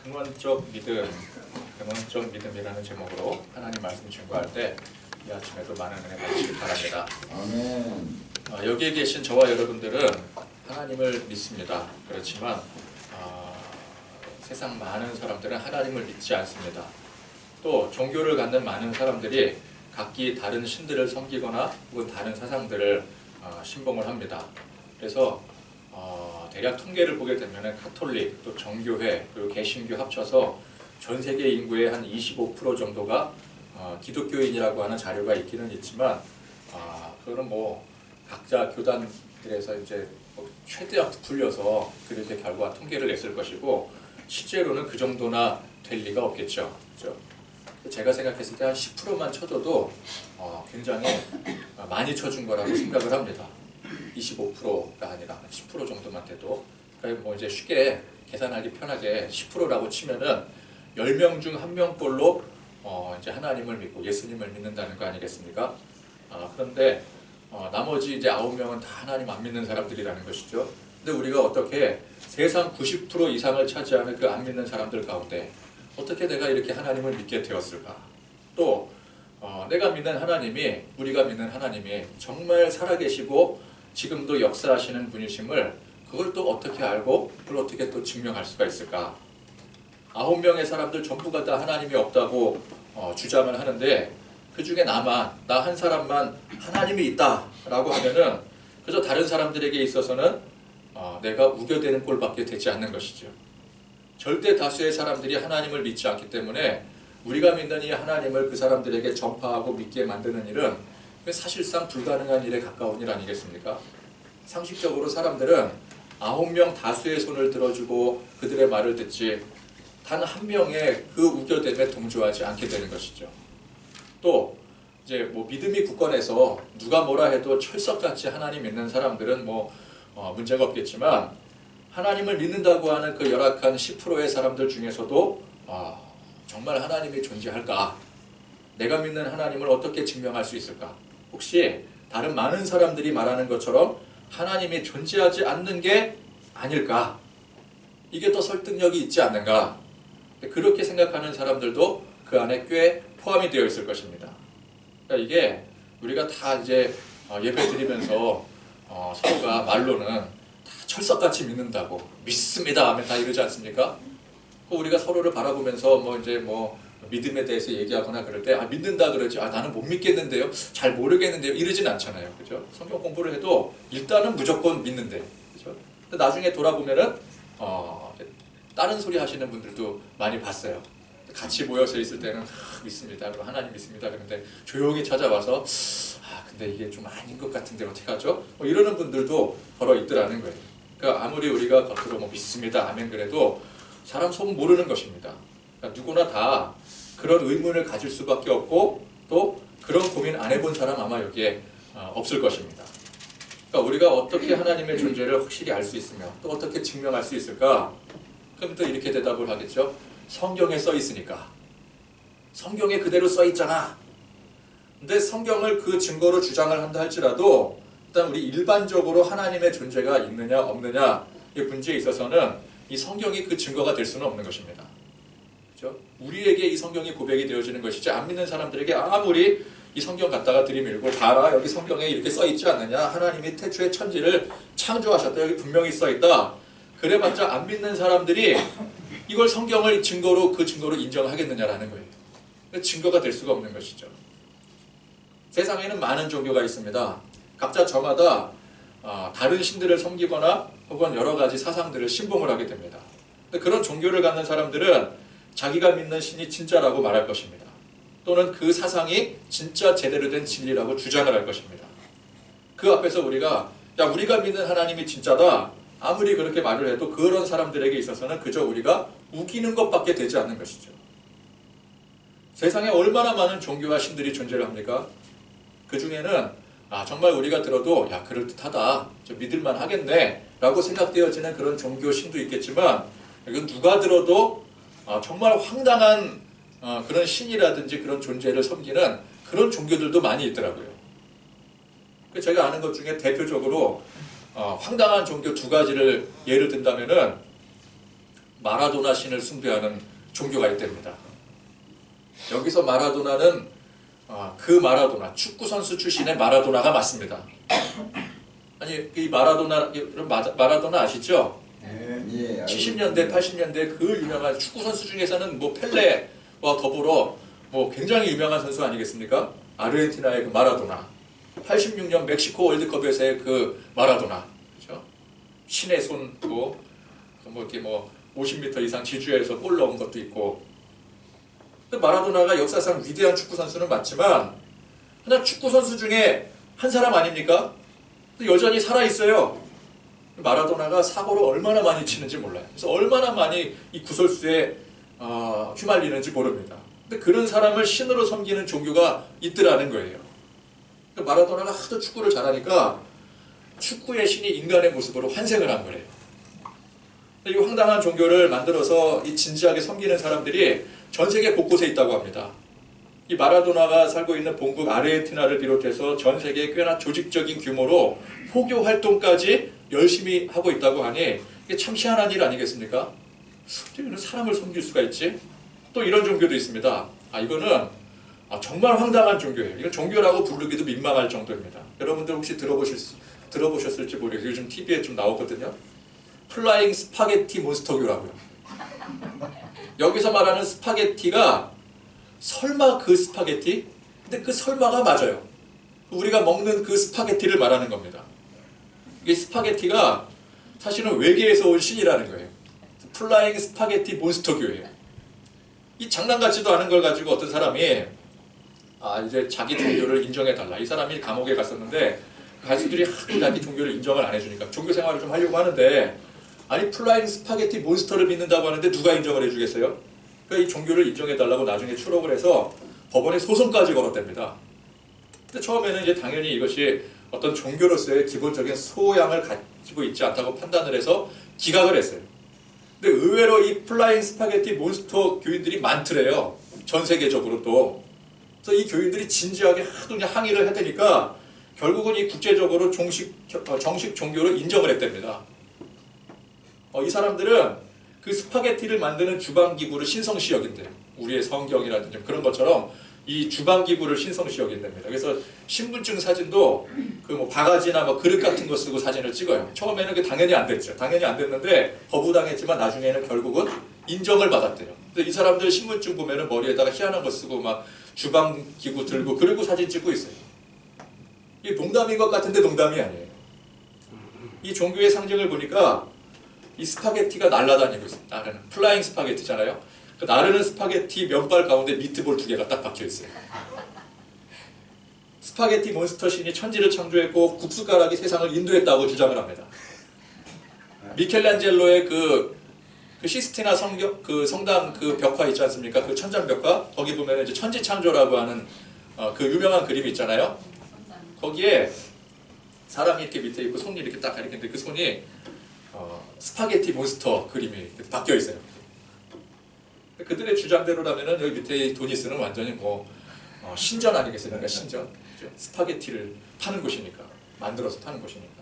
근원적 믿음, 근원적 믿음이라는 제목으로 하나님 말씀 증거할 때 이 아침에도 많은 은혜 받으시기 바랍니다. 아멘. 여기에 계신 저와 여러분들은 하나님을 믿습니다. 그렇지만 세상 많은 사람들은 하나님을 믿지 않습니다. 또 종교를 갖는 많은 사람들이 각기 다른 신들을 섬기거나 혹은 다른 사상들을 신봉을 합니다. 그래서 대략 통계를 보게 되면 카톨릭, 또 정교회, 그리고 개신교 합쳐서 전 세계 인구의 한 25% 정도가 기독교인이라고 하는 자료가 있기는 있지만 그거는 뭐 각자 교단들에서 이제 최대한 부풀려서 그렇게 결과 통계를 냈을 것이고 실제로는 그 정도나 될 리가 없겠죠. 그렇죠? 제가 생각했을 때 한 10%만 쳐줘도 굉장히 많이 쳐준 거라고 생각을 합니다. 25%가 아니라 10% 정도만 돼도. 그러니까 뭐 이제 쉽게 계산하기 편하게 10%라고 치면은 10명 중 1명꼴로 이제 하나님을 믿고 예수님을 믿는다는 거 아니겠습니까? 그런데 나머지 이제 9명은 다 하나님 안 믿는 사람들이라는 것이죠. 근데 우리가 어떻게 세상 90% 이상을 차지하는 그 안 믿는 사람들 가운데 어떻게 내가 이렇게 하나님을 믿게 되었을까? 또 내가 믿는 하나님이, 우리가 믿는 하나님이 정말 살아계시고 지금도 역사하시는 분이심을 그걸 또 어떻게 알고 그걸 어떻게 또 증명할 수가 있을까? 9명의 사람들 전부가 다 하나님이 없다고 주장을 하는데 그 중에 나 한 사람만 하나님이 있다라고 하면은 그저 다른 사람들에게 있어서는 내가 우겨대는 꼴밖에 되지 않는 것이죠. 절대 다수의 사람들이 하나님을 믿지 않기 때문에 우리가 믿는 이 하나님을 그 사람들에게 전파하고 믿게 만드는 일은 사실상 불가능한 일에 가까운 일 아니겠습니까? 상식적으로 사람들은 9명 다수의 손을 들어주고 그들의 말을 듣지 단 한 명의 그 우겨댐에 동조하지 않게 되는 것이죠. 또 이제 뭐 믿음이 굳건해서 누가 뭐라 해도 철석같이 하나님 믿는 사람들은 뭐 문제가 없겠지만 하나님을 믿는다고 하는 그 열악한 10%의 사람들 중에서도 정말 하나님이 존재할까? 내가 믿는 하나님을 어떻게 증명할 수 있을까? 혹시 다른 많은 사람들이 말하는 것처럼 하나님이 존재하지 않는 게 아닐까? 이게 더 설득력이 있지 않는가? 그렇게 생각하는 사람들도 그 안에 꽤 포함이 되어 있을 것입니다. 그러니까 이게 우리가 다 이제 예배 드리면서 서로가 말로는 다 철석같이 믿는다고 믿습니다 하면 다 이러지 않습니까? 우리가 서로를 바라보면서 뭐 이제 뭐 믿음에 대해서 얘기하거나 그럴 때 믿는다 그러지 나는 못 믿겠는데요, 잘 모르겠는데요 이러진 않잖아요. 그죠? 성경 공부를 해도 일단은 무조건 믿는데, 그죠? 근데 나중에 돌아보면은 다른 소리 하시는 분들도 많이 봤어요. 같이 모여서 있을 때는 믿습니다, 그리고 하나님 믿습니다 그런데 조용히 찾아와서 근데 이게 좀 아닌 것 같은데 어떻게 하죠? 뭐 이러는 분들도 벌어 있더라는 거예요. 그러니까 아무리 우리가 겉으로 뭐 믿습니다 하면 그래도 사람 속 모르는 것입니다. 그러니까 누구나 다 그런 의문을 가질 수밖에 없고 또 그런 고민 안 해본 사람 아마 여기에 없을 것입니다. 그러니까 우리가 어떻게 하나님의 존재를 확실히 알 수 있으며 또 어떻게 증명할 수 있을까? 그럼 또 이렇게 대답을 하겠죠. 성경에 써 있으니까. 성경에 그대로 써 있잖아. 근데 성경을 그 증거로 주장을 한다 할지라도 일단 우리 일반적으로 하나님의 존재가 있느냐 없느냐 이 문제에 있어서는 이 성경이 그 증거가 될 수는 없는 것입니다. 그렇죠? 우리에게 이 성경이 고백이 되어지는 것이지 안 믿는 사람들에게 아무리 이 성경 갖다가 들이밀고 봐라 여기 성경에 이렇게 써 있지 않느냐, 하나님이 태초에 천지를 창조하셨다, 여기 분명히 써 있다, 그래봤자 안 믿는 사람들이 이걸 성경을 증거로 그 증거로 인정하겠느냐라는 거예요. 증거가 될 수가 없는 것이죠. 세상에는 많은 종교가 있습니다. 각자 저마다 다른 신들을 섬기거나 혹은 여러 가지 사상들을 신봉을 하게 됩니다. 근데 그런 종교를 갖는 사람들은 자기가 믿는 신이 진짜라고 말할 것입니다. 또는 그 사상이 진짜 제대로 된 진리라고 주장을 할 것입니다. 그 앞에서 우리가 믿는 하나님이 진짜다 아무리 그렇게 말을 해도 그런 사람들에게 있어서는 그저 우리가 우기는 것밖에 되지 않는 것이죠. 세상에 얼마나 많은 종교와 신들이 존재를 합니까? 그 중에는 정말 우리가 들어도 그럴듯하다, 믿을만 하겠네 라고 생각되어지는 그런 종교 신도 있겠지만 이건 누가 들어도 정말 황당한 그런 신이라든지 그런 존재를 섬기는 그런 종교들도 많이 있더라고요. 제가 아는 것 중에 대표적으로 황당한 종교 두 가지를 예를 든다면은 마라도나 신을 숭배하는 종교가 있답니다. 여기서 마라도나는 그 마라도나, 축구 선수 출신의 마라도나가 맞습니다. 아니 이 마라도나 아시죠? 예, 70년대, 80년대 그 유명한 축구 선수 중에서는 뭐 펠레와 더불어 뭐 굉장히 유명한 선수 아니겠습니까? 아르헨티나의 그 마라도나, 86년 멕시코 월드컵에서의 그 마라도나, 그렇죠? 신의 손고 뭐 이렇게 뭐 50m 이상 지주에서 골 넣은 것도 있고. 근데 마라도나가 역사상 위대한 축구 선수는 맞지만 그냥 축구 선수 중에 한 사람 아닙니까? 근데 여전히 살아 있어요. 마라도나가 사고를 얼마나 많이 치는지 몰라요. 그래서 얼마나 많이 이 구설수에 휘말리는지 모릅니다. 근데 그런 사람을 신으로 섬기는 종교가 있더라는 거예요. 그러니까 마라도나가 하도 축구를 잘하니까 축구의 신이 인간의 모습으로 환생을 한 거예요. 이 황당한 종교를 만들어서 이 진지하게 섬기는 사람들이 전 세계 곳곳에 있다고 합니다. 이 마라도나가 살고 있는 본국 아르헨티나를 비롯해서 전 세계에 꽤나 조직적인 규모로 포교 활동까지 열심히 하고 있다고 하니 이게 참 희한한 일 아니겠습니까? 어떻게 이런 사람을 섬길 수가 있지? 또 이런 종교도 있습니다. 이거는 정말 황당한 종교예요. 이건 종교라고 부르기도 민망할 정도입니다. 여러분들 혹시 들어보셨을지 모르겠어요. 요즘 TV에 좀 나오거든요. 플라잉 스파게티 몬스터교라고요. 여기서 말하는 스파게티가 설마 그 스파게티? 근데 그 설마가 맞아요. 우리가 먹는 그 스파게티를 말하는 겁니다. 이 스파게티가 사실은 외계에서 온 신이라는 거예요. 플라잉 스파게티 몬스터교예요. 이 장난 같지도 않은 걸 가지고 어떤 사람이 이제 자기 종교를 인정해달라. 이 사람이 감옥에 갔었는데 가수들이 하도 자기 종교를 인정을 안 해주니까 종교 생활을 좀 하려고 하는데 아니 플라잉 스파게티 몬스터를 믿는다고 하는데 누가 인정을 해주겠어요? 그러니까 이 종교를 인정해달라고 나중에 추록을 해서 법원에 소송까지 걸었답니다. 근데 처음에는 이제 당연히 이것이 어떤 종교로서의 기본적인 소양을 가지고 있지 않다고 판단을 해서 기각을 했어요. 근데 의외로 이 플라잉 스파게티 몬스터 교인들이 많더래요. 전 세계적으로 또. 그래서 이 교인들이 진지하게 하도 그냥 항의를 해대니까 결국은 이 국제적으로 정식 종교로 인정을 했답니다. 이 사람들은 그 스파게티를 만드는 주방기구를 신성시 여긴대요. 우리의 성경이라든지 그런 것처럼 이 주방기구를 신성시 여긴답니다. 그래서 신분증 사진도 그 뭐 바가지나 뭐 그릇 같은 거 쓰고 사진을 찍어요. 처음에는 그 당연히 안 됐죠. 당연히 안 됐는데 거부당했지만 나중에는 결국은 인정을 받았대요. 근데 이 사람들 신분증 보면은 머리에다가 희한한 거 쓰고 막 주방기구 들고 그리고 사진 찍고 있어요. 이게 농담인 것 같은데 농담이 아니에요. 이 종교의 상징을 보니까 이 스파게티가 날아다니고 있어요. 나르는 플라잉 스파게티잖아요. 그 나르는 스파게티 면발 가운데 미트볼 2개가 딱 박혀 있어요. 스파게티 몬스터 신이 천지를 창조했고 국숟가락이 세상을 인도했다고 주장을 합니다. 미켈란젤로의 그 시스티나 성당 그 벽화 있지 않습니까? 그 천장 벽화 거기 보면 이제 천지 창조라고 하는 그 유명한 그림이 있잖아요. 거기에 사람이 이렇게 밑에 있고 손이 이렇게 딱 가리키는데 그 손이 스파게티 몬스터 그림이 바뀌어 있어요. 그들의 주장대로라면은 여기 밑에 도니스는 완전히 뭐 신전 아니겠습니까? 신전. 스파게티를 파는 곳이니까. 만들어서 파는 곳이니까.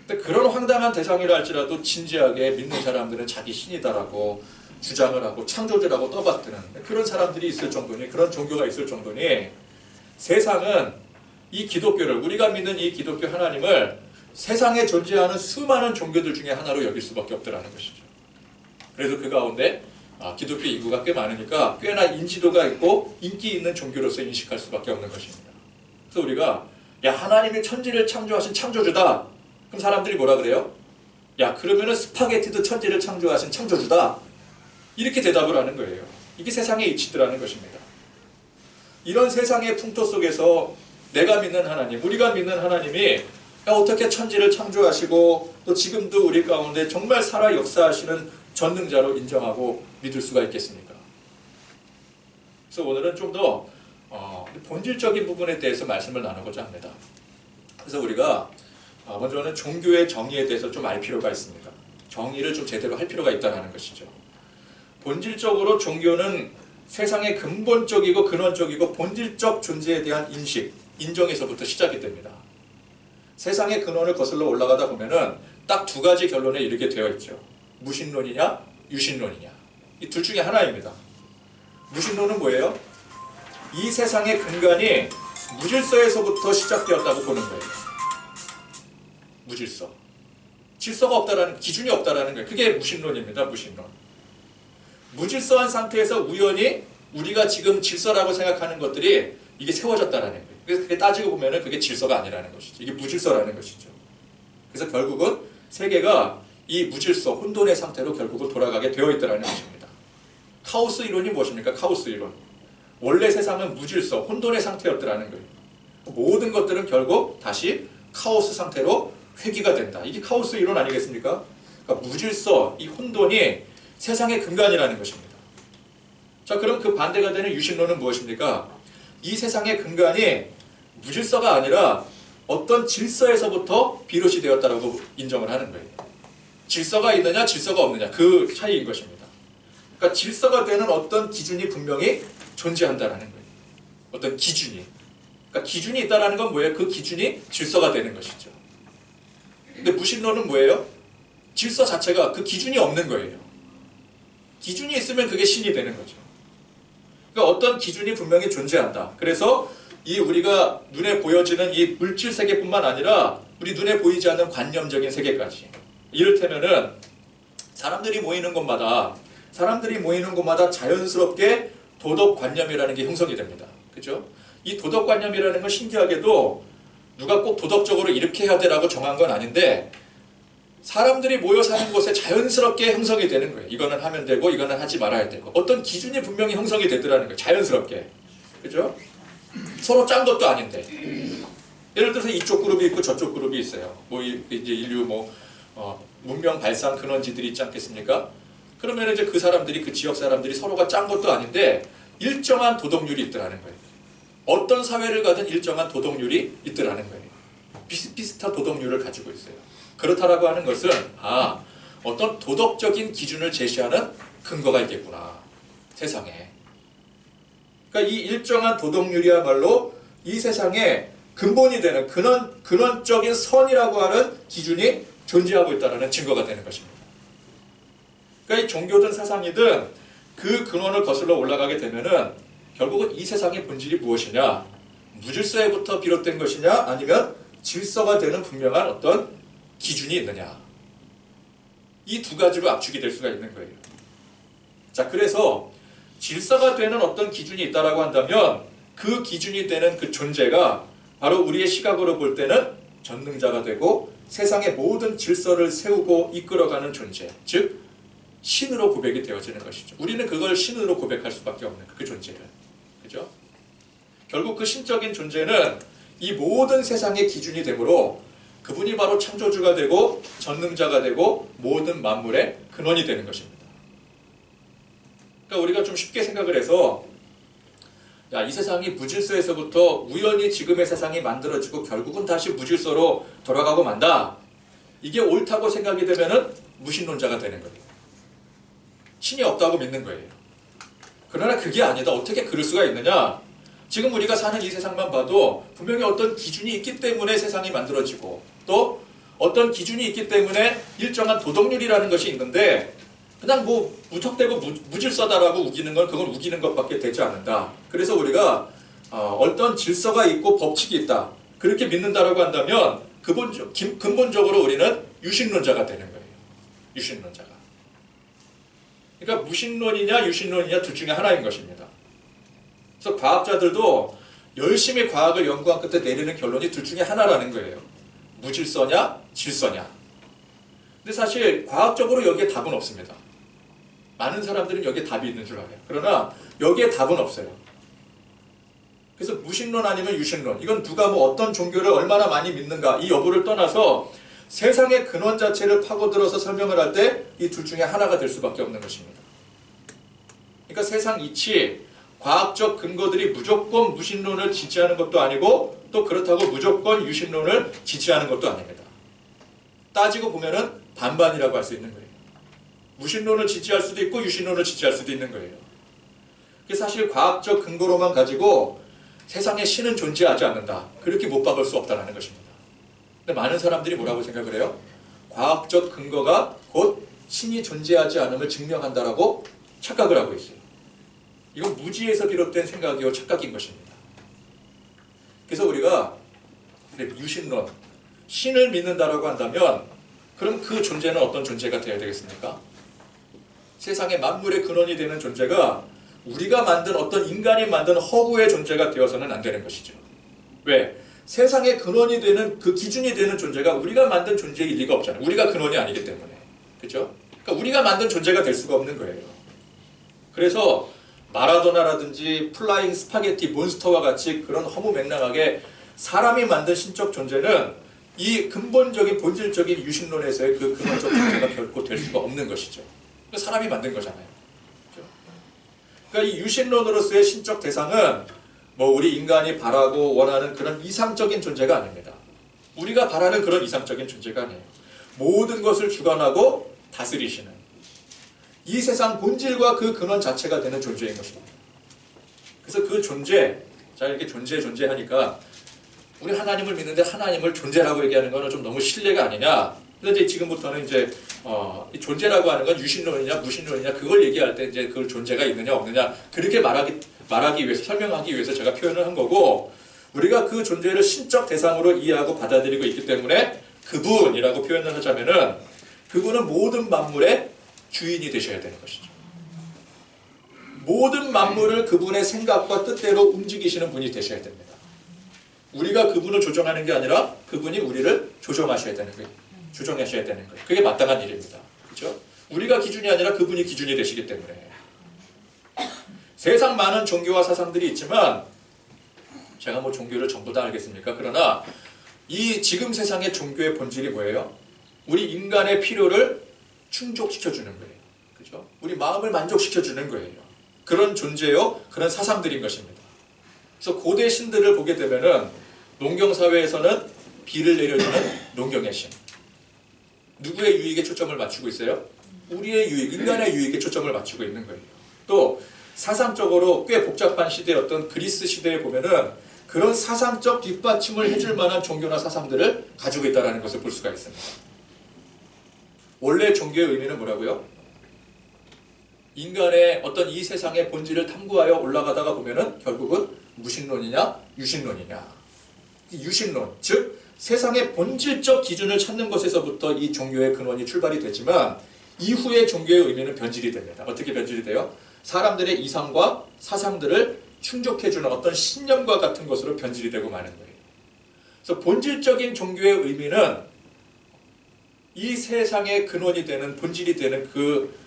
근데 그런 황당한 대상이라 할지라도 진지하게 믿는 사람들은 자기 신이다라고 주장을 하고 창조주라고 떠받드는 그런 사람들이 있을 정도니, 그런 종교가 있을 정도니 세상은 이 기독교를, 우리가 믿는 이 기독교 하나님을 세상에 존재하는 수많은 종교들 중에 하나로 여길 수밖에 없더라는 것이죠. 그래서 그 가운데 기독교 인구가 꽤 많으니까 꽤나 인지도가 있고 인기 있는 종교로서 인식할 수밖에 없는 것입니다. 그래서 우리가 하나님이 천지를 창조하신 창조주다. 그럼 사람들이 뭐라 그래요? 그러면은 스파게티도 천지를 창조하신 창조주다. 이렇게 대답을 하는 거예요. 이게 세상의 이치더라는 것입니다. 이런 세상의 풍토 속에서 내가 믿는 하나님, 우리가 믿는 하나님이 어떻게 천지를 창조하시고 또 지금도 우리 가운데 정말 살아 역사하시는 전능자로 인정하고 믿을 수가 있겠습니까? 그래서 오늘은 좀 더 본질적인 부분에 대해서 말씀을 나누고자 합니다. 그래서 우리가 먼저는 종교의 정의에 대해서 좀 알 필요가 있습니다. 정의를 좀 제대로 할 필요가 있다는 것이죠. 본질적으로 종교는 세상의 근본적이고 근원적이고 본질적 존재에 대한 인식, 인정에서부터 시작이 됩니다. 세상의 근원을 거슬러 올라가다 보면은 딱 두 가지 결론에 이르게 되어 있죠. 무신론이냐 유신론이냐. 이 둘 중에 하나입니다. 무신론은 뭐예요? 이 세상의 근간이 무질서에서부터 시작되었다고 보는 거예요. 무질서. 질서가 없다라는, 기준이 없다라는 거예요. 그게 무신론입니다. 무신론. 무질서한 상태에서 우연히 우리가 지금 질서라고 생각하는 것들이 이게 세워졌다라는 거예요. 그래서 그게 따지고 보면은 그게 질서가 아니라는 것이죠. 이게 무질서라는 것이죠. 그래서 결국은 세계가 이 무질서, 혼돈의 상태로 결국은 돌아가게 되어 있다는 것입니다. 카오스 이론이 무엇입니까? 카오스 이론. 원래 세상은 무질서, 혼돈의 상태였다는 거예요. 모든 것들은 결국 다시 카오스 상태로 회귀가 된다. 이게 카오스 이론 아니겠습니까? 그러니까 무질서, 이 혼돈이 세상의 근간이라는 것입니다. 자, 그럼 그 반대가 되는 유신론은 무엇입니까? 이 세상의 근간이 무질서가 아니라 어떤 질서에서부터 비롯이 되었다라고 인정을 하는 거예요. 질서가 있느냐, 질서가 없느냐, 그 차이인 것입니다. 그러니까 질서가 되는 어떤 기준이 분명히 존재한다라는 거예요. 어떤 기준이. 그러니까 기준이 있다라는 건 뭐예요? 그 기준이 질서가 되는 것이죠. 근데 무신론은 뭐예요? 질서 자체가 그 기준이 없는 거예요. 기준이 있으면 그게 신이 되는 거죠. 그러니까 어떤 기준이 분명히 존재한다. 그래서 이 우리가 눈에 보여지는 이 물질 세계뿐만 아니라 우리 눈에 보이지 않는 관념적인 세계까지. 이를테면은 사람들이 모이는 곳마다 자연스럽게 도덕관념이라는 게 형성이 됩니다. 그죠? 이 도덕관념이라는 건 신기하게도 누가 꼭 도덕적으로 이렇게 해야 되라고 정한 건 아닌데 사람들이 모여 사는 곳에 자연스럽게 형성이 되는 거예요. 이거는 하면 되고 이거는 하지 말아야 되고 어떤 기준이 분명히 형성이 되더라는 거예요. 자연스럽게. 그죠? 서로 짠 것도 아닌데. 예를 들어서 이쪽 그룹이 있고 저쪽 그룹이 있어요. 뭐 이제 인류 문명 발상 근원지들이 있지 않겠습니까? 그러면 이제 그 사람들이, 그 지역 사람들이 서로가 짠 것도 아닌데 일정한 도덕률이 있더라는 거예요. 어떤 사회를 가든 일정한 도덕률이 있더라는 거예요. 비슷비슷한 도덕률을 가지고 있어요. 그렇다라고 하는 것은 어떤 도덕적인 기준을 제시하는 근거가 있겠구나. 세상에. 그러니까 이 일정한 도덕률이야말로 이 세상에 근본이 되는 근원적인 선이라고 하는 기준이 존재하고 있다는 증거가 되는 것입니다. 그러니까 이 종교든 사상이든 그 근원을 거슬러 올라가게 되면은 결국은 이 세상의 본질이 무엇이냐? 무질서에부터 비롯된 것이냐? 아니면 질서가 되는 분명한 어떤 기준이 있느냐? 이 두 가지로 압축이 될 수가 있는 거예요. 자, 그래서 질서가 되는 어떤 기준이 있다라고 한다면 그 기준이 되는 그 존재가 바로 우리의 시각으로 볼 때는 전능자가 되고 세상의 모든 질서를 세우고 이끌어가는 존재, 즉 신으로 고백이 되어지는 것이죠. 우리는 그걸 신으로 고백할 수밖에 없는 그 존재를. 그죠? 결국 그 신적인 존재는 이 모든 세상의 기준이 되므로 그분이 바로 창조주가 되고 전능자가 되고 모든 만물의 근원이 되는 것입니다. 그러니까 우리가 좀 쉽게 생각을 해서 이 세상이 무질서에서부터 우연히 지금의 세상이 만들어지고 결국은 다시 무질서로 돌아가고 만다. 이게 옳다고 생각이 되면은 무신론자가 되는 거예요. 신이 없다고 믿는 거예요. 그러나 그게 아니다. 어떻게 그럴 수가 있느냐? 지금 우리가 사는 이 세상만 봐도 분명히 어떤 기준이 있기 때문에 세상이 만들어지고 또 어떤 기준이 있기 때문에 일정한 도덕률이라는 것이 있는데 그냥 뭐 무턱대고 무질서다라고 우기는 건 그건 우기는 것밖에 되지 않는다. 그래서 우리가 어떤 질서가 있고 법칙이 있다. 그렇게 믿는다라고 한다면 근본적으로 우리는 유신론자가 되는 거예요. 유신론자가. 그러니까 무신론이냐 유신론이냐 둘 중에 하나인 것입니다. 그래서 과학자들도 열심히 과학을 연구한 끝에 내리는 결론이 둘 중에 하나라는 거예요. 무질서냐 질서냐. 근데 사실 과학적으로 여기에 답은 없습니다. 많은 사람들은 여기에 답이 있는 줄 알아요. 그러나 여기에 답은 없어요. 그래서 무신론 아니면 유신론, 이건 누가 뭐 어떤 종교를 얼마나 많이 믿는가 이 여부를 떠나서 세상의 근원 자체를 파고들어서 설명을 할 때 이 둘 중에 하나가 될 수밖에 없는 것입니다. 그러니까 세상 이치, 과학적 근거들이 무조건 무신론을 지지하는 것도 아니고 또 그렇다고 무조건 유신론을 지지하는 것도 아닙니다. 따지고 보면은 반반이라고 할 수 있는 거예요. 무신론을 지지할 수도 있고 유신론을 지지할 수도 있는 거예요. 사실 과학적 근거로만 가지고 세상에 신은 존재하지 않는다. 그렇게 못 박을 수 없다는 것입니다. 근데 많은 사람들이 뭐라고 생각을 해요? 과학적 근거가 곧 신이 존재하지 않음을 증명한다라고 착각을 하고 있어요. 이건 무지에서 비롯된 생각이요 착각인 것입니다. 그래서 우리가 유신론, 신을 믿는다라고 한다면 그럼 그 존재는 어떤 존재가 되어야 되겠습니까? 세상의 만물의 근원이 되는 존재가 우리가 만든 어떤 인간이 만든 허구의 존재가 되어서는 안 되는 것이죠. 왜? 세상의 근원이 되는 그 기준이 되는 존재가 우리가 만든 존재일 리가 없잖아요. 우리가 근원이 아니기 때문에. 그렇죠? 그러니까 우리가 만든 존재가 될 수가 없는 거예요. 그래서 마라도나라든지 플라잉 스파게티 몬스터와 같이 그런 허무맹랑하게 사람이 만든 신적 존재는 이 근본적인 본질적인 유신론에서의 그 근원적 존재가 결코 될 수가 없는 것이죠. 사람이 만든 거잖아요. 그렇죠? 그러니까 이 유신론으로서의 신적 대상은 뭐 우리 인간이 바라고 원하는 그런 이상적인 존재가 아닙니다. 우리가 바라는 그런 이상적인 존재가 아니에요. 모든 것을 주관하고 다스리시는 이 세상 본질과 그 근원 자체가 되는 존재인 것입니다. 그래서 그 존재, 자 이렇게 존재하니까 우리 하나님을 믿는데 하나님을 존재라고 얘기하는 것은 좀 너무 신뢰가 아니냐. 그래서 이제 지금부터는 이제 이 존재라고 하는 건 유신론이냐 무신론이냐 그걸 얘기할 때 이제 그 존재가 있느냐 없느냐 그렇게 말하기 위해서 설명하기 위해서 제가 표현을 한 거고 우리가 그 존재를 신적 대상으로 이해하고 받아들이고 있기 때문에 그분이라고 표현을 하자면은 그분은 모든 만물의 주인이 되셔야 되는 것이죠. 모든 만물을 그분의 생각과 뜻대로 움직이시는 분이 되셔야 됩니다. 우리가 그분을 조정하는 게 아니라 그분이 우리를 조정하셔야 되는 거예요. 조정하셔야 되는 거예요. 그게 마땅한 일입니다. 그렇죠? 우리가 기준이 아니라 그분이 기준이 되시기 때문에 세상 많은 종교와 사상들이 있지만 제가 뭐 종교를 전부 다 알겠습니까? 그러나 이 지금 세상의 종교의 본질이 뭐예요? 우리 인간의 필요를 충족시켜주는 거예요. 그죠? 우리 마음을 만족시켜주는 거예요. 그런 존재요, 그런 사상들인 것입니다. 그래서 고대 신들을 보게 되면은 농경사회에서는 비를 내려주는 농경의 신. 누구의 유익에 초점을 맞추고 있어요? 우리의 유익, 인간의 유익에 초점을 맞추고 있는 거예요. 또 사상적으로 꽤 복잡한 시대였던 그리스 시대에 보면은 그런 사상적 뒷받침을 해줄 만한 종교나 사상들을 가지고 있다는 것을 볼 수가 있습니다. 원래 종교의 의미는 뭐라고요? 인간의 어떤 이 세상의 본질을 탐구하여 올라가다가 보면은 결국은 무신론이냐 유신론이냐. 유신론, 즉 세상의 본질적 기준을 찾는 것에서부터 이 종교의 근원이 출발이 되지만 이후의 종교의 의미는 변질이 됩니다. 어떻게 변질이 돼요? 사람들의 이상과 사상들을 충족해주는 어떤 신념과 같은 것으로 변질이 되고 마는 거예요. 그래서 본질적인 종교의 의미는 이 세상의 근원이 되는 본질이 되는 그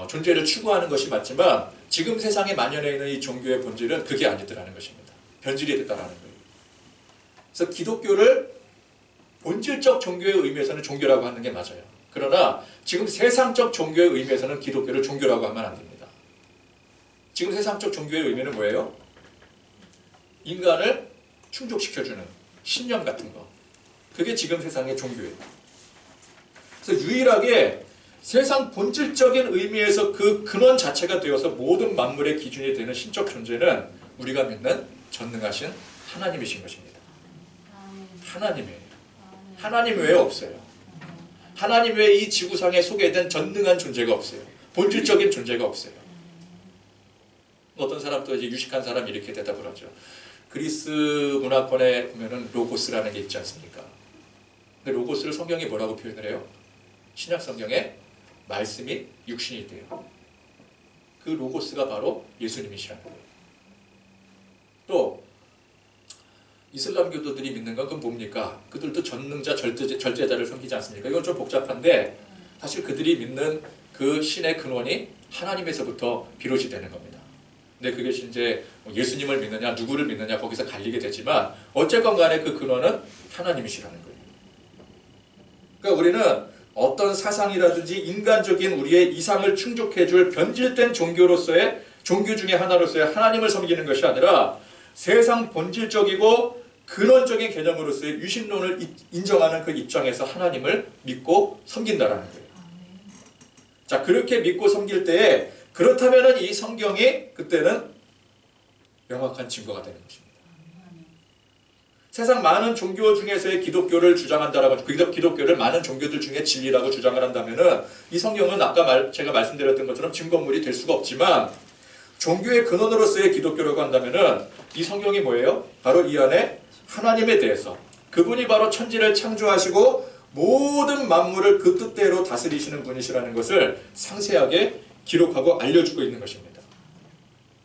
존재를 추구하는 것이 맞지만 지금 세상에 만연해 있는 이 종교의 본질은 그게 아니더라는 것입니다. 변질이 됐다라는 거예요. 그래서 기독교를 본질적 종교의 의미에서는 종교라고 하는 게 맞아요. 그러나 지금 세상적 종교의 의미에서는 기독교를 종교라고 하면 안 됩니다. 지금 세상적 종교의 의미는 뭐예요? 인간을 충족시켜주는 신념 같은 거. 그게 지금 세상의 종교예요. 그래서 유일하게 세상 본질적인 의미에서 그 근원 자체가 되어서 모든 만물의 기준이 되는 신적 존재는 우리가 믿는 전능하신 하나님이신 것입니다. 하나님이에요. 하나님 외에 없어요. 하나님 외에 이 지구상에 소개된 전능한 존재가 없어요. 본질적인 존재가 없어요. 어떤 사람도 이제 유식한 사람이 이렇게 대답을 하죠. 그리스 문화권에 보면은 로고스라는 게 있지 않습니까? 근데 로고스를 성경이 뭐라고 표현을 해요? 신약 성경에 말씀이 육신이 돼요. 그 로고스가 바로 예수님이시라는 거예요. 또 이슬람 교도들이 믿는 건 그건 뭡니까? 그들도 전능자, 절제자를 섬기지 않습니까? 이건 좀 복잡한데 사실 그들이 믿는 그 신의 근원이 하나님에서부터 비롯이 되는 겁니다. 근데 그것이 이제 예수님을 믿느냐, 누구를 믿느냐 거기서 갈리게 되지만 어쨌건 간에 그 근원은 하나님이시라는 거예요. 그러니까 우리는 어떤 사상이라든지 인간적인 우리의 이상을 충족해줄 변질된 종교로서의 종교 중에 하나로서의 하나님을 섬기는 것이 아니라 세상 본질적이고 근원적인 개념으로서의 유신론을 인정하는 그 입장에서 하나님을 믿고 섬긴다라는 거예요. 자, 그렇게 믿고 섬길 때에 그렇다면 이 성경이 그때는 명확한 증거가 되는 것입니다. 세상 많은 종교 중에서의 기독교를 주장한다라고, 기독교를 많은 종교들 중에 진리라고 주장을 한다면은 이 성경은 아까 제가 말씀드렸던 것처럼 증거물이 될 수가 없지만, 종교의 근원으로서의 기독교라고 한다면은 이 성경이 뭐예요? 바로 이 안에 하나님에 대해서, 그분이 바로 천지를 창조하시고 모든 만물을 그 뜻대로 다스리시는 분이시라는 것을 상세하게 기록하고 알려주고 있는 것입니다.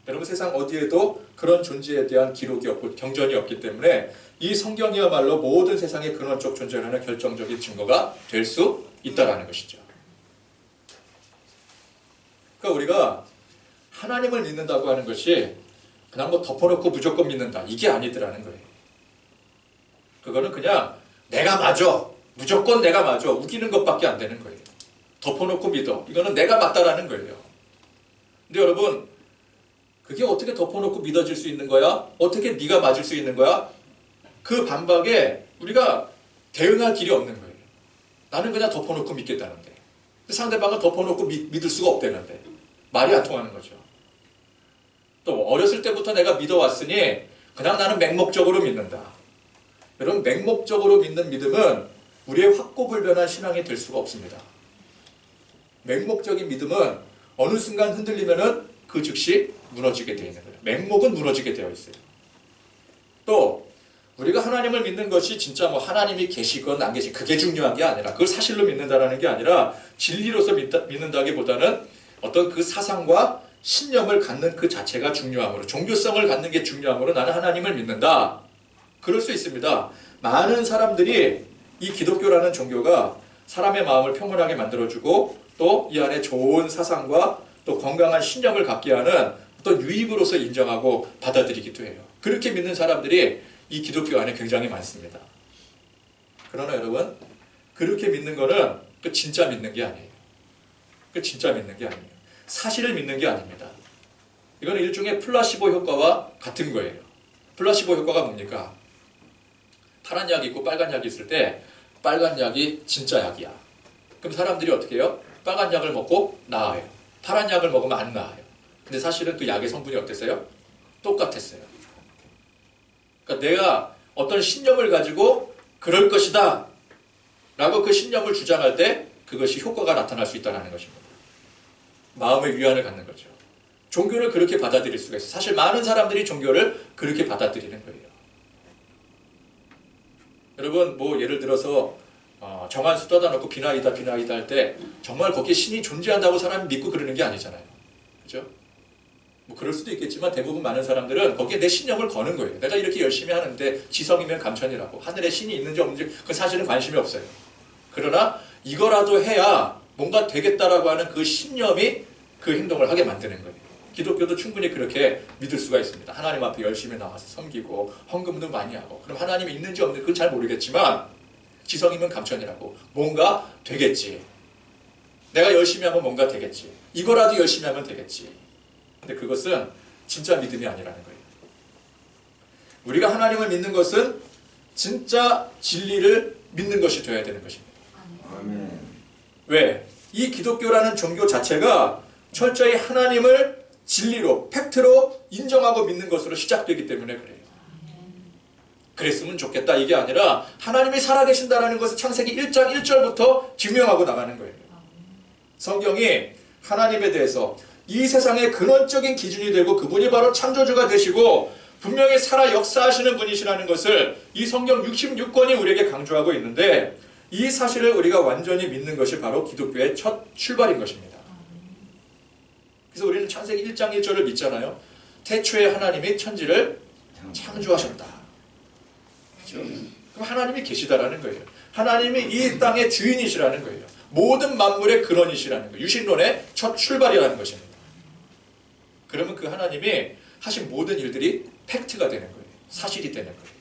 여러분, 세상 어디에도 그런 존재에 대한 기록이 없고 경전이 없기 때문에 이 성경이야말로 모든 세상의 근원적 존재라는 결정적인 증거가 될 수 있다는 것이죠. 그러니까 우리가 하나님을 믿는다고 하는 것이 그냥 뭐 덮어놓고 무조건 믿는다, 이게 아니더라는 거예요. 그거는 그냥 내가 맞아, 무조건 내가 맞아, 우기는 것밖에 안 되는 거예요. 덮어놓고 믿어, 이거는 내가 맞다라는 거예요. 근데 여러분, 그게 어떻게 덮어놓고 믿어질 수 있는 거야? 어떻게 네가 맞을 수 있는 거야? 그 반박에 우리가 대응할 길이 없는 거예요. 나는 그냥 덮어놓고 믿겠다는데, 상대방은 덮어놓고 믿을 수가 없다는데 말이 안 통하는 거죠. 또 어렸을 때부터 내가 믿어왔으니 그냥 나는 맹목적으로 믿는다. 여러분, 맹목적으로 믿는 믿음은 우리의 확고불변한 신앙이 될 수가 없습니다. 맹목적인 믿음은 어느 순간 흔들리면은 그 즉시 무너지게 되어 있는 거예요. 맹목은 무너지게 되어 있어요. 또 우리가 하나님을 믿는 것이 진짜 뭐 하나님이 계시건 안 계시건 그게 중요한 게 아니라, 그걸 사실로 믿는다라는 게 아니라 진리로서 믿는다기보다는 어떤 그 사상과 신념을 갖는 그 자체가 중요함으로, 종교성을 갖는 게 중요함으로 나는 하나님을 믿는다. 그럴 수 있습니다. 많은 사람들이 이 기독교라는 종교가 사람의 마음을 평온하게 만들어주고 또 이 안에 좋은 사상과 또 건강한 신념을 갖게 하는 어떤 유익으로서 인정하고 받아들이기도 해요. 그렇게 믿는 사람들이 이 기독교 안에 굉장히 많습니다. 그러나 여러분, 그렇게 믿는 거는 그 진짜 믿는 게 아니에요. 그 진짜 믿는 게 아니에요. 사실을 믿는 게 아닙니다. 이건 일종의 플라시보 효과와 같은 거예요. 플라시보 효과가 뭡니까? 파란 약이 있고 빨간 약이 있을 때 빨간 약이 진짜 약이야. 그럼 사람들이 어떻게 해요? 빨간 약을 먹고 나아요. 파란 약을 먹으면 안 나아요. 근데 사실은 그 약의 성분이 어땠어요? 똑같았어요. 그러니까 내가 어떤 신념을 가지고 그럴 것이다 라고 그 신념을 주장할 때 그것이 효과가 나타날 수 있다는 것입니다. 마음의 위안을 갖는 거죠. 종교를 그렇게 받아들일 수가 있어요. 사실 많은 사람들이 종교를 그렇게 받아들이는 거예요. 여러분, 뭐 예를 들어서 정한수 떠다 놓고 비나이다 할 때 정말 거기에 신이 존재한다고 사람이 믿고 그러는 게 아니잖아요. 그죠? 뭐 그럴 수도 있겠지만 대부분 많은 사람들은 거기에 내 신념을 거는 거예요. 내가 이렇게 열심히 하는데 지성이면 감천이라고, 하늘에 신이 있는지 없는지 그 사실은 관심이 없어요. 그러나 이거라도 해야 뭔가 되겠다라고 하는 그 신념이 그 행동을 하게 만드는 거예요. 기독교도 충분히 그렇게 믿을 수가 있습니다. 하나님 앞에 열심히 나와서 섬기고 헌금도 많이 하고, 그럼 하나님이 있는지 없는지 그건 잘 모르겠지만 지성이면 감천이라고, 뭔가 되겠지. 내가 열심히 하면 뭔가 되겠지. 이거라도 열심히 하면 되겠지. 근데 그것은 진짜 믿음이 아니라는 거예요. 우리가 하나님을 믿는 것은 진짜 진리를 믿는 것이 되어야 되는 것입니다. 아멘. 왜? 이 기독교라는 종교 자체가 철저히 하나님을 진리로, 팩트로 인정하고 믿는 것으로 시작되기 때문에 그래요. 그랬으면 좋겠다 이게 아니라 하나님이 살아계신다는 것을 창세기 1장 1절부터 증명하고 나가는 거예요. 성경이 하나님에 대해서 이 세상의 근원적인 기준이 되고 그분이 바로 창조주가 되시고 분명히 살아 역사하시는 분이시라는 것을 이 성경 66권이 우리에게 강조하고 있는데, 이 사실을 우리가 완전히 믿는 것이 바로 기독교의 첫 출발인 것입니다. 그래서 우리는 창세기 1장 1절을 믿잖아요. 태초에 하나님이 천지를 창조하셨다. 그렇죠? 그럼 하나님이 계시다라는 거예요. 하나님이 이 땅의 주인이시라는 거예요. 모든 만물의 근원이시라는 거예요. 유신론의 첫 출발이라는 것입니다. 그러면 그 하나님이 하신 모든 일들이 팩트가 되는 거예요. 사실이 되는 거예요.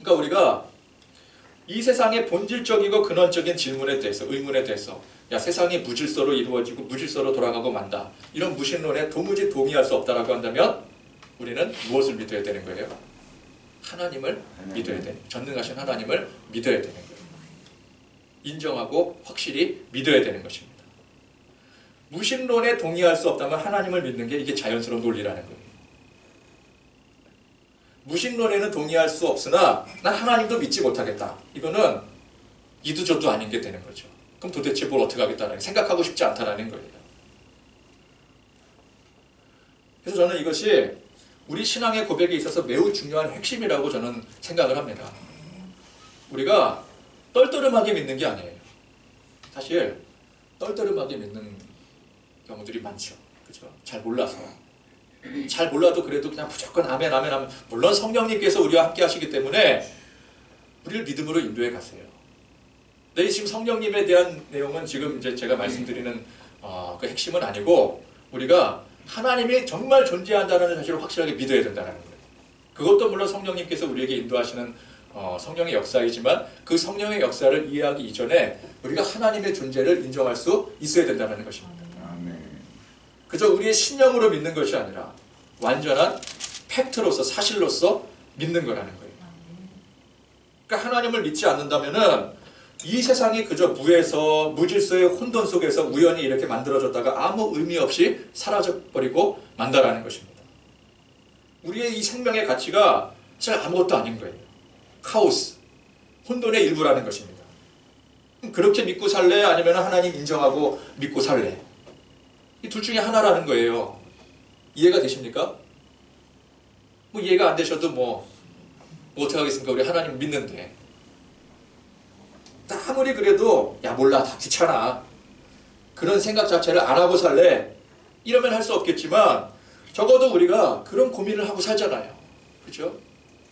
그러니까 우리가 이 세상의 본질적이고 근원적인 질문에 대해서, 의문에 대해서, 야, 세상이 무질서로 이루어지고 무질서로 돌아가고 만다, 이런 무신론에 도무지 동의할 수 없다라고 한다면 우리는 무엇을 믿어야 되는 거예요? 하나님을 믿어야 돼. 전능하신 하나님을 믿어야 되는 거예요. 인정하고 확실히 믿어야 되는 것입니다. 무신론에 동의할 수 없다면 하나님을 믿는 게 이게 자연스러운 논리라는 거예요. 무신론에는 동의할 수 없으나 난 하나님도 믿지 못하겠다. 이거는 이도저도 아닌 게 되는 거죠. 그럼 도대체 뭘 어떻게 하겠다는 생각하고 싶지 않다라는 거예요. 그래서 저는 이것이 우리 신앙의 고백에 있어서 매우 중요한 핵심이라고 저는 생각을 합니다. 우리가 떨떠름하게 믿는 게 아니에요. 사실 떨떠름하게 믿는 경우들이 많죠. 그렇죠? 잘 몰라서. 잘 몰라도 그래도 그냥 무조건 아멘 아멘 아멘. 물론 성령님께서 우리와 함께 하시기 때문에 우리를 믿음으로 인도해 가세요. 네, 지금 성령님에 대한 내용은 지금 이제 제가 말씀드리는 그 핵심은 아니고 우리가 하나님이 정말 존재한다는 사실을 확실하게 믿어야 된다는 거예요. 그것도 물론 성령님께서 우리에게 인도하시는 성령의 역사이지만 그 성령의 역사를 이해하기 이전에 우리가 하나님의 존재를 인정할 수 있어야 된다는 것입니다. 그저 우리의 신념으로 믿는 것이 아니라 완전한 팩트로서 사실로서 믿는 거라는 거예요. 그러니까 하나님을 믿지 않는다면은 이 세상이 그저 무에서 무질서의 혼돈 속에서 우연히 이렇게 만들어졌다가 아무 의미 없이 사라져버리고 만다라는 것입니다. 우리의 이 생명의 가치가 사실 아무것도 아닌 거예요. 카오스, 혼돈의 일부라는 것입니다. 그렇게 믿고 살래? 아니면 하나님 인정하고 믿고 살래? 이 둘 중에 하나라는 거예요. 이해가 되십니까? 뭐 이해가 안 되셔도 뭐 어떻게 하겠습니까? 우리 하나님 믿는데. 아무리 그래도 야 몰라 다 귀찮아. 그런 생각 자체를 안 하고 살래? 이러면 할 수 없겠지만 적어도 우리가 그런 고민을 하고 살잖아요. 그렇죠?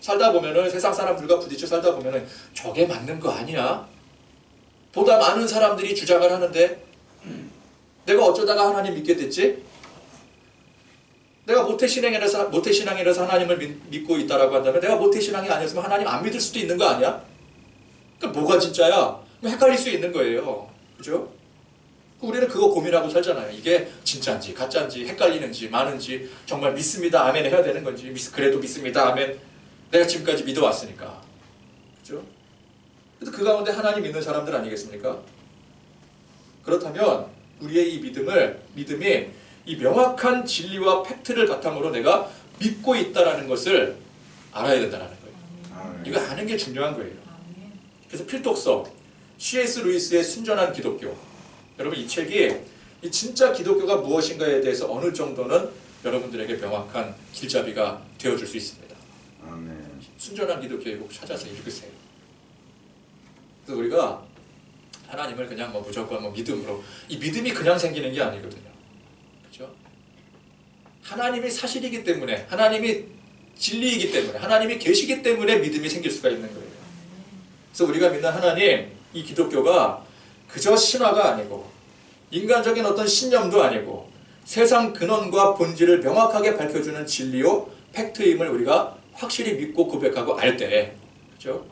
살다 보면은 세상 사람들과 부딪혀 살다 보면은 저게 맞는 거 아니야? 보다 많은 사람들이 주장을 하는데 내가 어쩌다가 하나님 믿게 됐지? 내가 모태신앙이라서 하나님을 믿고 있다라고 한다면 내가 모태신앙이 아니었으면 하나님 안 믿을 수도 있는 거 아니야? 그럼 뭐가 진짜야? 헷갈릴 수 있는 거예요. 그죠? 우리는 그거 고민하고 살잖아요. 이게 진짜인지 가짜인지 헷갈리는지 많은지 정말 믿습니다 아멘 해야 되는 건지 그래도 믿습니다 아멘 내가 지금까지 믿어왔으니까. 그죠? 그래서 그 가운데 하나님 믿는 사람들 아니겠습니까? 그렇다면 우리의 이 믿음이 이 명확한 진리와 팩트를 바탕으로 내가 믿고 있다는 것을 알아야 된다는 거예요. 이거 아는 게 중요한 거예요. 그래서 필독서 C.S. 루이스의 순전한 기독교. 여러분 이 책이 이 진짜 기독교가 무엇인가에 대해서 어느 정도는 여러분들에게 명확한 길잡이가 되어줄 수 있습니다. 순전한 기독교에 꼭 찾아서 읽으세요. 그래서 우리가 하나님을 그냥 무조건 믿음으로 이 믿음이 그냥 생기는 게 아니거든요. 그렇죠? 하나님이 사실이기 때문에 하나님이 진리이기 때문에 하나님이 계시기 때문에 믿음이 생길 수가 있는 거예요. 그래서 우리가 믿는 하나님 이 기독교가 그저 신화가 아니고 인간적인 어떤 신념도 아니고 세상 근원과 본질을 명확하게 밝혀주는 진리요 팩트임을 우리가 확실히 믿고 고백하고 알 때, 그렇죠?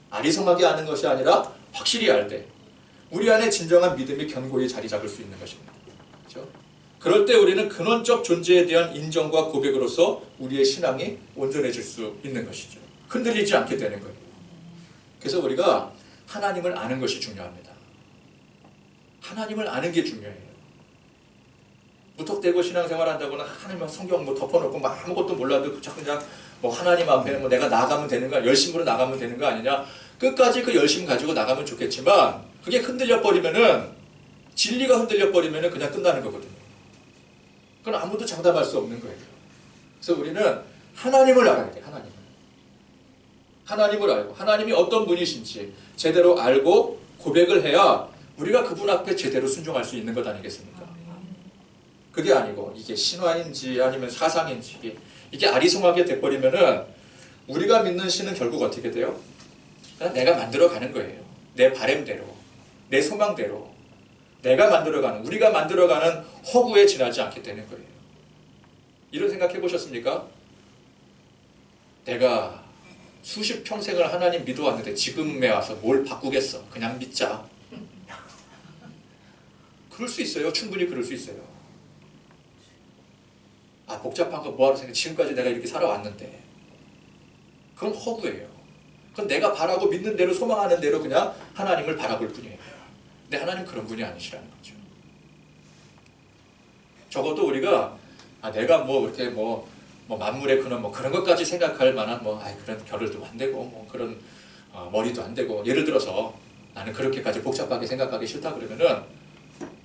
아리송하게 아는 것이 아니라 확실히 알 때, 우리 안에 진정한 믿음이 견고히 자리 잡을 수 있는 것입니다. 그렇죠? 그럴 때 우리는 근원적 존재에 대한 인정과 고백으로서 우리의 신앙이 온전해질 수 있는 것이죠. 흔들리지 않게 되는 거예요. 그래서 우리가 하나님을 아는 것이 중요합니다. 하나님을 아는 게 중요해요. 무턱대고 신앙생활 한다거나 하나님 성경 덮어놓고 아무것도 몰라도 그냥 하나님 앞에 내가 나가면 되는 거야. 열심으로 나가면 되는 거 아니냐. 끝까지 그 열심 가지고 나가면 좋겠지만 그게 흔들려버리면은 진리가 흔들려버리면은 그냥 끝나는 거거든요. 그건 아무도 장담할 수 없는 거예요. 그래서 우리는 하나님을 알아야 돼. 하나님을 알고 하나님이 어떤 분이신지 제대로 알고 고백을 해야 우리가 그분 앞에 제대로 순종할 수 있는 것 아니겠습니까? 그게 아니고 이게 신화인지 아니면 사상인지 이게 아리송하게 돼버리면은 우리가 믿는 신은 결국 어떻게 돼요? 그냥 내가 만들어가는 거예요. 내 바램대로, 내 소망대로 내가 만들어가는, 우리가 만들어가는 허구에 지나지 않게 되는 거예요. 이런 생각 해보셨습니까? 내가 수십 평생을 하나님 믿어왔는데 지금에 와서 뭘 바꾸겠어. 그냥 믿자. 그럴 수 있어요. 충분히 그럴 수 있어요. 복잡한 거 뭐하러 생각해. 지금까지 내가 이렇게 살아왔는데. 그건 허구예요. 그건 내가 바라고 믿는 대로 소망하는 대로 그냥 하나님을 바라볼 뿐이에요. 근데 하나님 그런 분이 아니시라는 거죠. 적어도 우리가 내가 뭐 이렇게 뭐 만물의 근원 뭐 그런 것까지 생각할 만한 그런 결을도 안 되고 뭐 그런 머리도 안 되고, 예를 들어서 나는 그렇게까지 복잡하게 생각하기 싫다 그러면은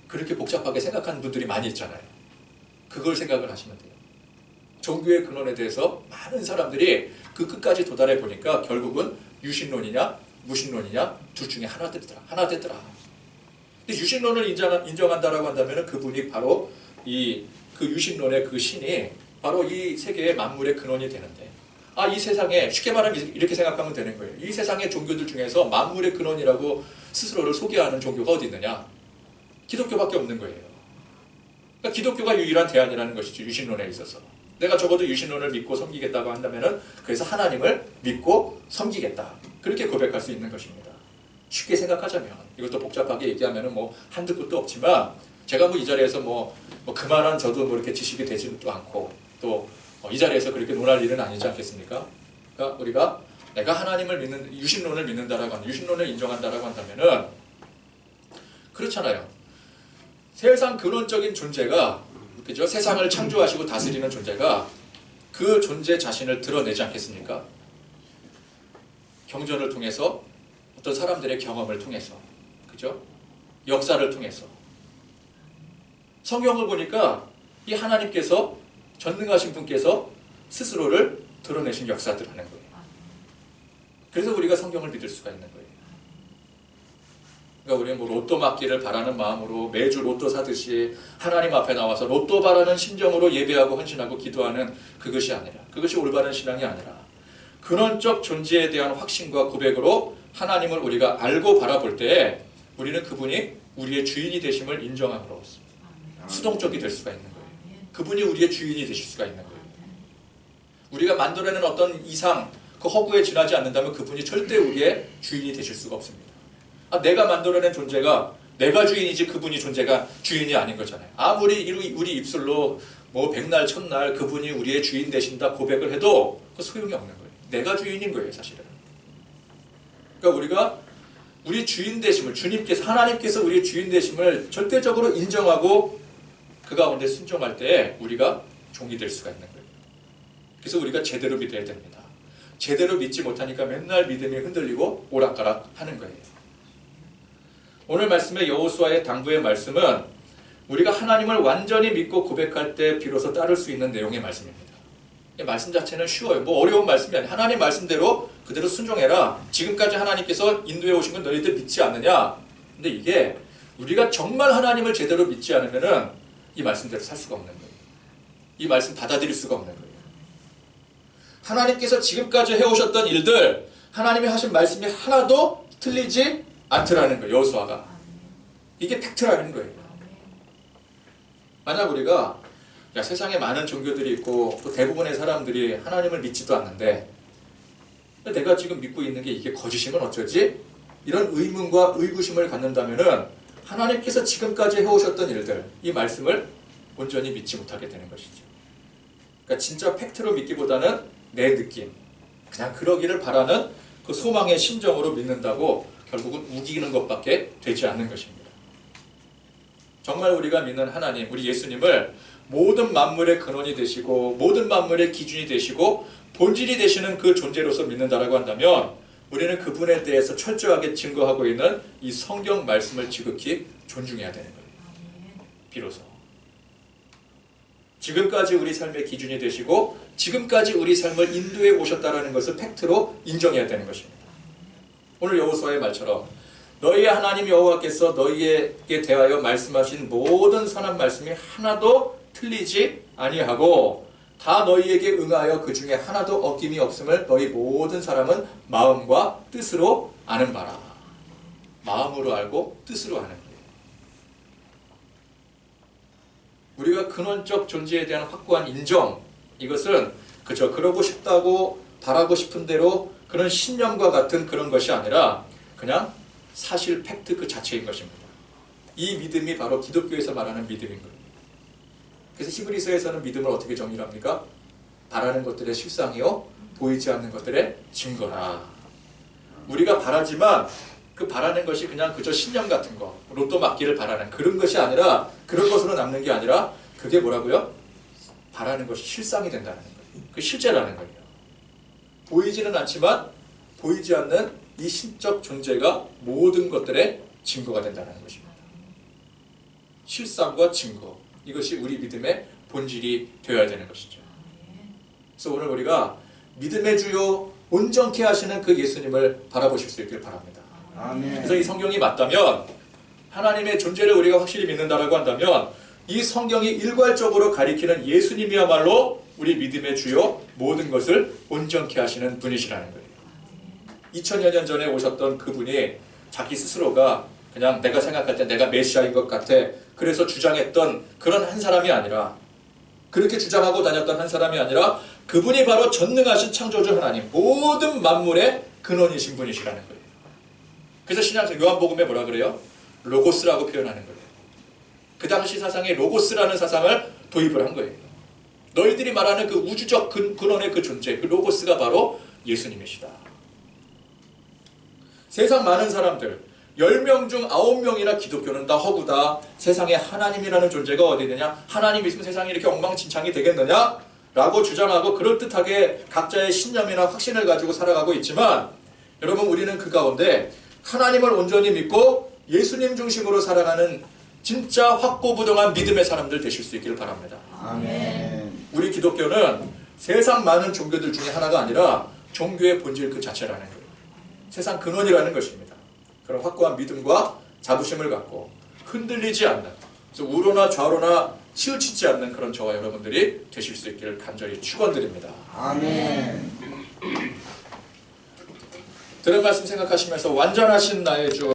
그렇게 복잡하게 생각하는 분들이 많이 있잖아요. 그걸 생각을 하시면 돼요. 종교의 근원에 대해서 많은 사람들이 그 끝까지 도달해 보니까 결국은 유신론이냐 무신론이냐 둘 중에 하나 되더라. 근데 유신론을 인정한다라고 한다면 그분이 바로 그 유신론의 그 신이 바로 이 세계의 만물의 근원이 되는데, 이 세상에 쉽게 말하면 이렇게 생각하면 되는 거예요. 이 세상의 종교들 중에서 만물의 근원이라고 스스로를 소개하는 종교가 어디 있느냐? 기독교밖에 없는 거예요. 그러니까 기독교가 유일한 대안이라는 것이죠. 유신론에 있어서. 내가 적어도 유신론을 믿고 섬기겠다고 한다면 그래서 하나님을 믿고 섬기겠다. 그렇게 고백할 수 있는 것입니다. 쉽게 생각하자면, 이것도 복잡하게 얘기하면 한두 끝도 없지만, 제가 이 자리에서 그만한 저도 이렇게 지식이 되지도 않고 또 이 자리에서 그렇게 논할 일은 아니지 않겠습니까? 그러니까 우리가 내가 하나님을 믿는, 유신론을 믿는다라고 한다, 유신론을 인정한다라고 한다면은 그렇잖아요. 세상 근원적인 존재가, 그죠? 세상을 창조하시고 다스리는 존재가 그 존재 자신을 드러내지 않겠습니까? 경전을 통해서, 어떤 사람들의 경험을 통해서, 그죠? 역사를 통해서. 성경을 보니까 이 하나님께서, 전능하신 분께서 스스로를 드러내신 역사들 하는 거예요. 그래서 우리가 성경을 믿을 수가 있는 거예요. 그러니까 우리는 로또 맞기를 바라는 마음으로 매주 로또 사듯이 하나님 앞에 나와서 로또 바라는 심정으로 예배하고 헌신하고 기도하는 그것이 아니라, 그것이 올바른 신앙이 아니라 근원적 존재에 대한 확신과 고백으로 하나님을 우리가 알고 바라볼 때 우리는 그분이 우리의 주인이 되심을 인정함으로써 수동적이 될 수가 있는 거예요. 그분이 우리의 주인이 되실 수가 있는 거예요. 우리가 만들어내는 어떤 이상, 그 허구에 지나지 않는다면 그분이 절대 우리의 주인이 되실 수가 없습니다. 내가 만들어낸 존재가 내가 주인이지 그분이 주인이 아닌 거잖아요. 아무리 우리 입술로 백날 첫날 그분이 우리의 주인 되신다 고백을 해도 그 소용이 없는 거예요. 내가 주인인 거예요, 사실은. 그러니까 우리가 우리 주인 되심을, 주님께서, 하나님께서 우리의 주인 되심을 절대적으로 인정하고 그 가운데 순종할 때 우리가 종이 될 수가 있는 거예요. 그래서 우리가 제대로 믿어야 됩니다. 제대로 믿지 못하니까 맨날 믿음이 흔들리고 오락가락 하는 거예요. 오늘 말씀의 여호수아의 당부의 말씀은 우리가 하나님을 완전히 믿고 고백할 때 비로소 따를 수 있는 내용의 말씀입니다. 이 말씀 자체는 쉬워요. 어려운 말씀이 아니에요. 하나님 말씀대로 그대로 순종해라. 지금까지 하나님께서 인도해 오신 건 너희들 믿지 않느냐? 근데 이게 우리가 정말 하나님을 제대로 믿지 않으면은 이 말씀대로 살 수가 없는 거예요. 이 말씀 받아들일 수가 없는 거예요. 하나님께서 지금까지 해오셨던 일들, 하나님이 하신 말씀이 하나도 틀리지 않더라는 거예요. 여호수아가. 이게 팩트라는 거예요. 만약 우리가 세상에 많은 종교들이 있고 또 대부분의 사람들이 하나님을 믿지도 않는데 내가 지금 믿고 있는 게 이게 거짓이면 어쩌지? 이런 의문과 의구심을 갖는다면은 하나님께서 지금까지 해오셨던 일들, 이 말씀을 온전히 믿지 못하게 되는 것이죠. 그러니까 진짜 팩트로 믿기보다는 내 느낌, 그냥 그러기를 바라는 그 소망의 심정으로 믿는다고 결국은 우기는 것밖에 되지 않는 것입니다. 정말 우리가 믿는 하나님, 우리 예수님을 모든 만물의 근원이 되시고 모든 만물의 기준이 되시고 본질이 되시는 그 존재로서 믿는다라고 한다면 우리는 그분에 대해서 철저하게 증거하고 있는 이 성경 말씀을 지극히 존중해야 되는 거예요. 비로소. 지금까지 우리 삶의 기준이 되시고 지금까지 우리 삶을 인도해 오셨다는 것을 팩트로 인정해야 되는 것입니다. 오늘 여호수아의 말처럼 너희의 하나님 여호와께서 너희에게 대하여 말씀하신 모든 선한 말씀이 하나도 틀리지 아니하고 다 너희에게 응하여 그 중에 하나도 어김이 없음을 너희 모든 사람은 마음과 뜻으로 아는 바라. 마음으로 알고 뜻으로 아는 거예요. 우리가 근원적 존재에 대한 확고한 인정, 이것은 그저 그러고 싶다고 바라고 싶은 대로 그런 신념과 같은 그런 것이 아니라 그냥 사실 팩트 그 자체인 것입니다. 이 믿음이 바로 기독교에서 말하는 믿음인 거예요. 그래서 히브리서에서는 믿음을 어떻게 정의합니까? 바라는 것들의 실상이요 보이지 않는 것들의 증거라. 우리가 바라지만 그 바라는 것이 그냥 그저 신념 같은 거, 로또 맞기를 바라는 그런 것이 아니라, 그런 것으로 남는 게 아니라 그게 뭐라고요? 바라는 것이 실상이 된다는 거예요. 그 실제라는 거예요. 보이지는 않지만 보이지 않는 이 신적 존재가 모든 것들의 증거가 된다는 것입니다. 실상과 증거, 이것이 우리 믿음의 본질이 되어야 되는 것이죠. 그래서 오늘 우리가 믿음의 주요 온전케 하시는 그 예수님을 바라보실 수 있길 바랍니다. 아멘. 그래서 이 성경이 맞다면, 하나님의 존재를 우리가 확실히 믿는다라고 한다면 이 성경이 일괄적으로 가리키는 예수님이야말로 우리 믿음의 주요 모든 것을 온전케 하시는 분이시라는 거예요. 2000여 년 전에 오셨던 그분이 자기 스스로가 그냥 내가 생각할 때 내가 메시아인 것 같아, 그래서 주장했던 그런 한 사람이 아니라, 그렇게 주장하고 다녔던 한 사람이 아니라 그분이 바로 전능하신 창조주 하나님, 모든 만물의 근원이신 분이시라는 거예요. 그래서 신약성 요한복음에 뭐라 그래요? 로고스라고 표현하는 거예요. 그 당시 사상에 로고스라는 사상을 도입을 한 거예요. 너희들이 말하는 그 우주적 근원의 그 존재, 그 로고스가 바로 예수님이시다. 세상 많은 사람들 10명 중 9명이나 기독교는 다 허구다, 세상에 하나님이라는 존재가 어디 있느냐, 하나님 있으면 세상이 이렇게 엉망진창이 되겠느냐 라고 주장하고 그럴듯하게 각자의 신념이나 확신을 가지고 살아가고 있지만, 여러분, 우리는 그 가운데 하나님을 온전히 믿고 예수님 중심으로 살아가는 진짜 확고부동한 믿음의 사람들 되실 수 있기를 바랍니다. 아멘. 우리 기독교는 세상 많은 종교들 중에 하나가 아니라 종교의 본질 그 자체라는 거예요. 세상 근원이라는 것입니다. 그런 확고한 믿음과 자부심을 갖고 흔들리지 않는, 그래서 우로나 좌로나 치우치지 않는 그런 저와 여러분들이 되실 수 있기를 간절히 축원드립니다. 아멘. 들은 말씀 생각하시면서 완전하신 나의 주